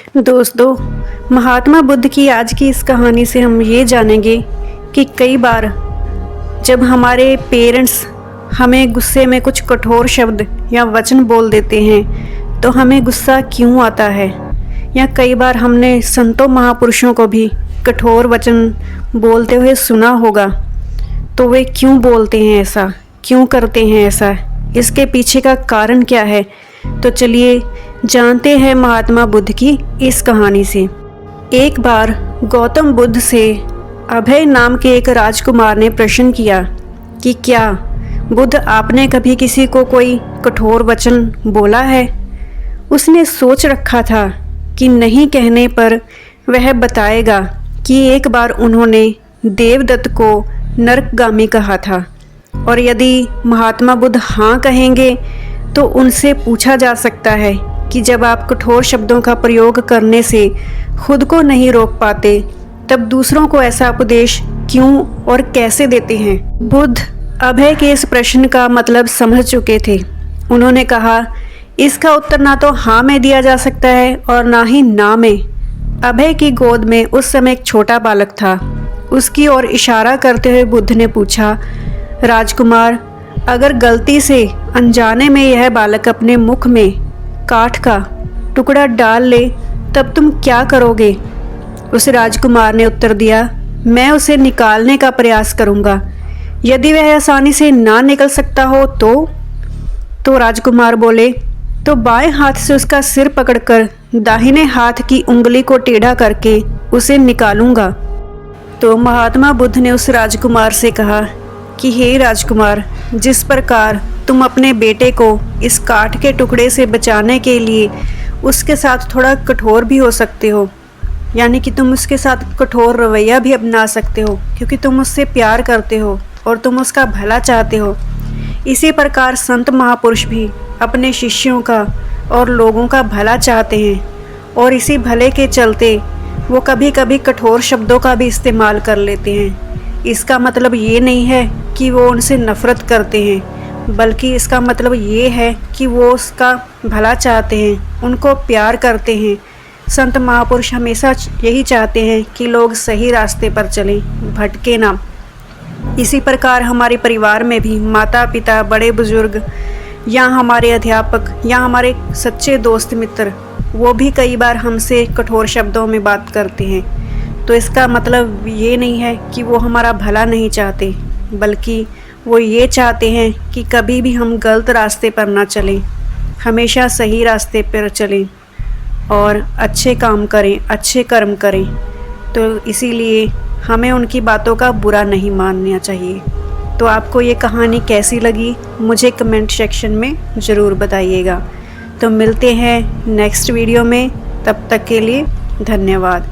दोस्तों, महात्मा बुद्ध की आज की इस कहानी से हम ये जानेंगे कि कई बार जब हमारे पेरेंट्स हमें गुस्से में कुछ कठोर शब्द या वचन बोल देते हैं तो हमें गुस्सा क्यों आता है, या कई बार हमने संतों महापुरुषों को भी कठोर वचन बोलते हुए सुना होगा, तो वे क्यों बोलते हैं ऐसा, क्यों करते हैं ऐसा, इसके पीछे का कारण क्या है। तो चलिए जानते हैं महात्मा बुद्ध की इस कहानी से। एक बार गौतम बुद्ध से अभय नाम के एक राजकुमार ने प्रश्न किया कि क्या बुद्ध आपने कभी किसी को कोई कठोर वचन बोला है। उसने सोच रखा था कि नहीं कहने पर वह बताएगा कि एक बार उन्होंने देवदत्त को नरकगामी कहा था, और यदि महात्मा बुद्ध हाँ कहेंगे तो उनसे पूछा जा सकता है कि जब आप कठोर शब्दों का प्रयोग करने से खुद को नहीं रोक पाते, तब दूसरों को ऐसा उपदेश क्यों और कैसे देते हैं। बुद्ध अभय के इस प्रश्न का मतलब समझ चुके थे। उन्होंने कहा, इसका उत्तर ना तो हाँ में दिया जा सकता है और ना ही ना में। अभय की गोद में उस समय एक छोटा बालक था। उसकी ओर इशारा करते हुए बुद्ध ने पूछा, राजकुमार, अगर गलती से अनजाने में यह बालक अपने मुख में काठ का टुकड़ा डाल ले तब तुम क्या करोगे। उस राजकुमार ने उत्तर दिया, मैं उसे निकालने का प्रयास करूंगा। यदि वह आसानी से ना निकल सकता हो तो राजकुमार बोले, तो बाएं हाथ से उसका सिर पकड़कर दाहिने हाथ की उंगली को टेढ़ा करके उसे निकालूंगा। तो महात्मा बुद्ध ने उस राजकुमार से कहा कि हे राजकुमार, जिस प्रकार तुम अपने बेटे को इस काठ के टुकड़े से बचाने के लिए उसके साथ थोड़ा कठोर भी हो सकते हो, यानी कि तुम उसके साथ कठोर रवैया भी अपना सकते हो क्योंकि तुम उससे प्यार करते हो और तुम उसका भला चाहते हो, इसी प्रकार संत महापुरुष भी अपने शिष्यों का और लोगों का भला चाहते हैं, और इसी भले के चलते वो कभी कभी कठोर शब्दों का भी इस्तेमाल कर लेते हैं। इसका मतलब ये नहीं है कि वो उनसे नफ़रत करते हैं, बल्कि इसका मतलब ये है कि वो उसका भला चाहते हैं, उनको प्यार करते हैं। संत महापुरुष हमेशा यही चाहते हैं कि लोग सही रास्ते पर चलें, भटके ना। इसी प्रकार हमारे परिवार में भी माता पिता, बड़े बुजुर्ग या हमारे अध्यापक या हमारे सच्चे दोस्त मित्र, वो भी कई बार हमसे कठोर शब्दों में बात करते हैं। तो इसका मतलब ये नहीं है कि वो हमारा भला नहीं चाहते, बल्कि वो ये चाहते हैं कि कभी भी हम गलत रास्ते पर ना चलें, हमेशा सही रास्ते पर चलें और अच्छे काम करें, अच्छे कर्म करें। तो इसीलिए हमें उनकी बातों का बुरा नहीं मानना चाहिए। तो आपको ये कहानी कैसी लगी मुझे कमेंट सेक्शन में ज़रूर बताइएगा। तो मिलते हैं नेक्स्ट वीडियो में, तब तक के लिए धन्यवाद।